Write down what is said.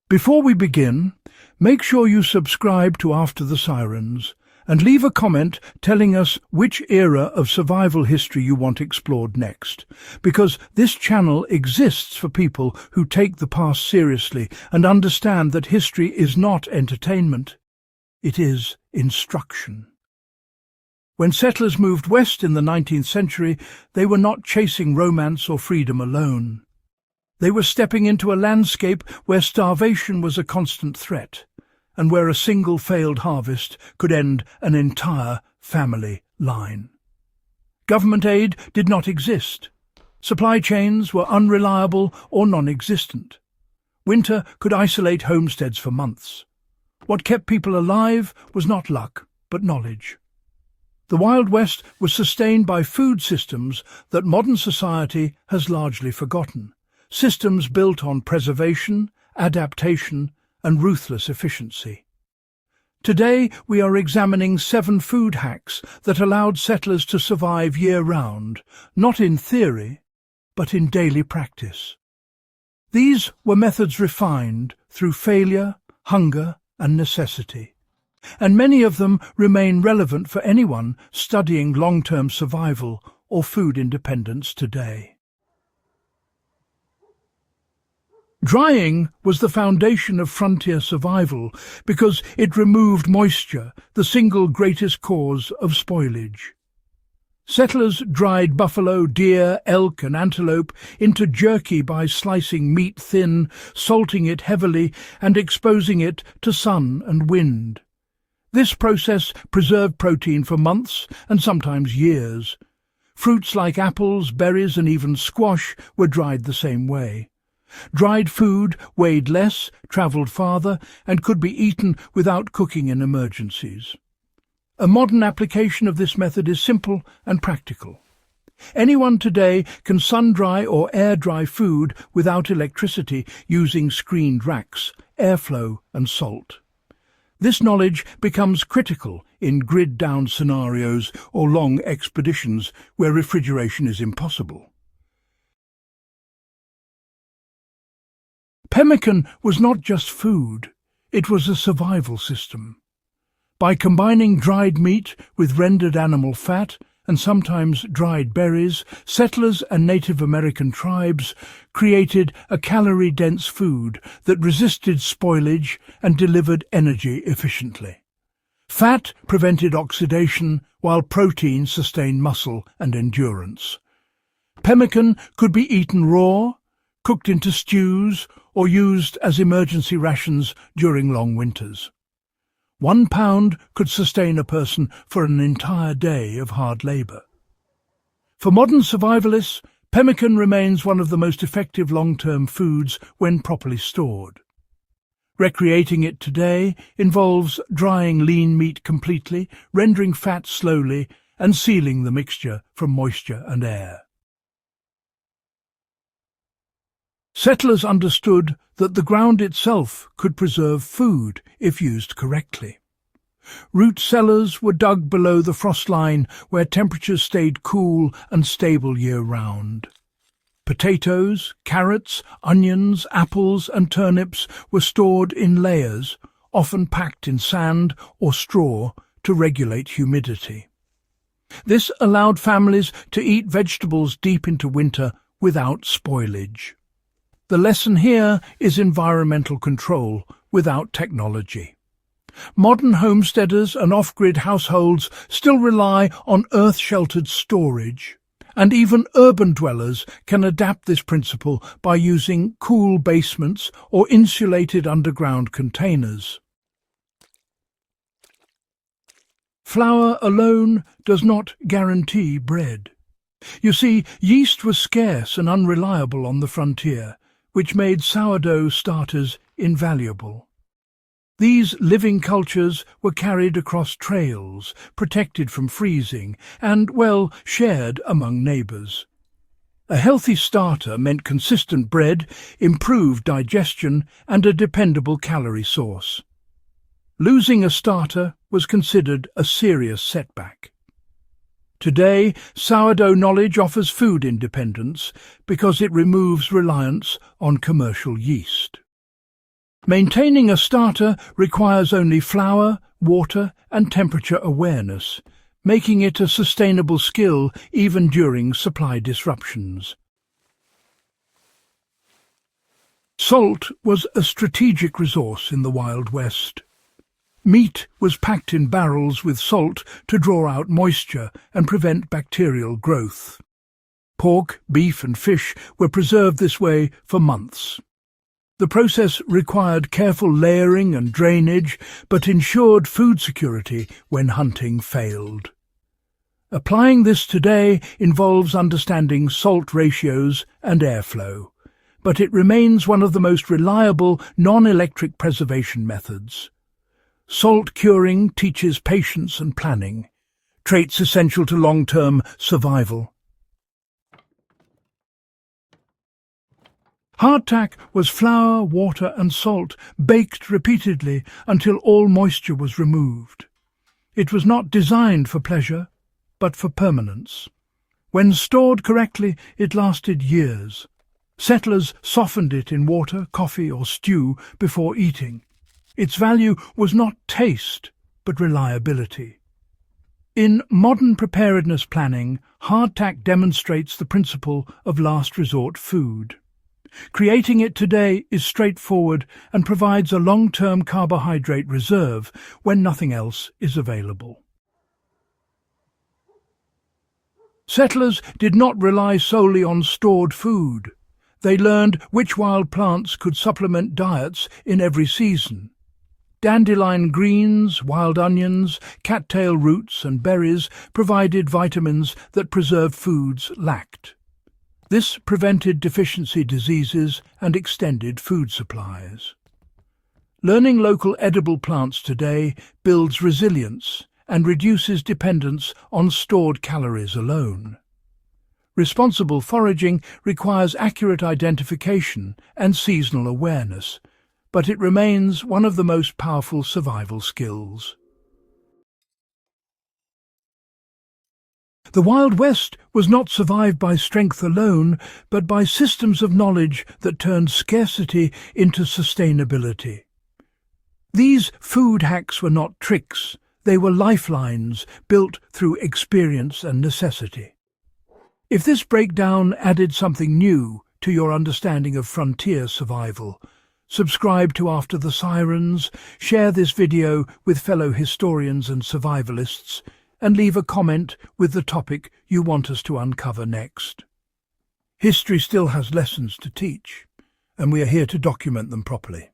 Before we begin, make sure you subscribe to After the Sirens and leave a comment telling us which era of survival history you want explored next, because this channel exists for people who take the past seriously and understand that history is not entertainment, it is instruction. When settlers moved west in the 19th century, they were not chasing romance or freedom alone. They were stepping into a landscape where starvation was a constant threat, and where a single failed harvest could end an entire family line. Government aid did not exist. Supply chains were unreliable or non-existent. Winter could isolate homesteads for months. What kept people alive was not luck, but knowledge. The Wild West was sustained by food systems that modern society has largely forgotten, systems built on preservation, adaptation, and ruthless efficiency. Today we are examining 7 food hacks that allowed settlers to survive year-round, not in theory, but in daily practice. These were methods refined through failure, hunger, and necessity, and many of them remain relevant for anyone studying long-term survival or food independence today. Drying was the foundation of frontier survival because it removed moisture, the single greatest cause of spoilage. Settlers dried buffalo, deer, elk and antelope into jerky by slicing meat thin, salting it heavily and exposing it to sun and wind. This process preserved protein for months and sometimes years. Fruits like apples, berries and even squash were dried the same way. Dried food weighed less, travelled farther, and could be eaten without cooking in emergencies. A modern application of this method is simple and practical. Anyone today can sun-dry or air-dry food without electricity using screened racks, airflow and salt. This knowledge becomes critical in grid-down scenarios or long expeditions where refrigeration is impossible. Pemmican was not just food, it was a survival system. By combining dried meat with rendered animal fat and sometimes dried berries, settlers and Native American tribes created a calorie-dense food that resisted spoilage and delivered energy efficiently. Fat prevented oxidation, while protein sustained muscle and endurance. Pemmican could be eaten raw, cooked into stews, or used as emergency rations during long winters. 1 pound could sustain a person for an entire day of hard labour. For modern survivalists, pemmican remains one of the most effective long-term foods when properly stored. Recreating it today involves drying lean meat completely, rendering fat slowly, and sealing the mixture from moisture and air. Settlers understood that the ground itself could preserve food if used correctly. Root cellars were dug below the frost line where temperatures stayed cool and stable year-round. Potatoes, carrots, onions, apples and turnips were stored in layers, often packed in sand or straw to regulate humidity. This allowed families to eat vegetables deep into winter without spoilage. The lesson here is environmental control without technology. Modern homesteaders and off-grid households still rely on earth-sheltered storage, and even urban dwellers can adapt this principle by using cool basements or insulated underground containers. Flour alone does not guarantee bread. You see, yeast was scarce and unreliable on the frontier, which made sourdough starters invaluable. These living cultures were carried across trails, protected from freezing, and, well, shared among neighbours. A healthy starter meant consistent bread, improved digestion, and a dependable calorie source. Losing a starter was considered a serious setback. Today, sourdough knowledge offers food independence because it removes reliance on commercial yeast. Maintaining a starter requires only flour, water, and temperature awareness, making it a sustainable skill even during supply disruptions. Salt was a strategic resource in the Wild West. Meat was packed in barrels with salt to draw out moisture and prevent bacterial growth. Pork, beef and fish were preserved this way for months. The process required careful layering and drainage, but ensured food security when hunting failed. Applying this today involves understanding salt ratios and airflow, but it remains one of the most reliable non-electric preservation methods. Salt curing teaches patience and planning, traits essential to long-term survival. Hardtack was flour, water and salt baked repeatedly until all moisture was removed. It was not designed for pleasure, but for permanence. When stored correctly, it lasted years. Settlers softened it in water, coffee or stew before eating. Its value was not taste, but reliability. In modern preparedness planning, hardtack demonstrates the principle of last resort food. Creating it today is straightforward and provides a long-term carbohydrate reserve when nothing else is available. Settlers did not rely solely on stored food. They learned which wild plants could supplement diets in every season. Dandelion greens, wild onions, cattail roots and berries provided vitamins that preserved foods lacked. This prevented deficiency diseases and extended food supplies. Learning local edible plants today builds resilience and reduces dependence on stored calories alone. Responsible foraging requires accurate identification and seasonal awareness, but it remains one of the most powerful survival skills. The Wild West was not survived by strength alone, but by systems of knowledge that turned scarcity into sustainability. These food hacks were not tricks, they were lifelines built through experience and necessity. If this breakdown added something new to your understanding of frontier survival, subscribe to After the Sirens, share this video with fellow historians and survivalists, and leave a comment with the topic you want us to uncover next. History still has lessons to teach, and we are here to document them properly.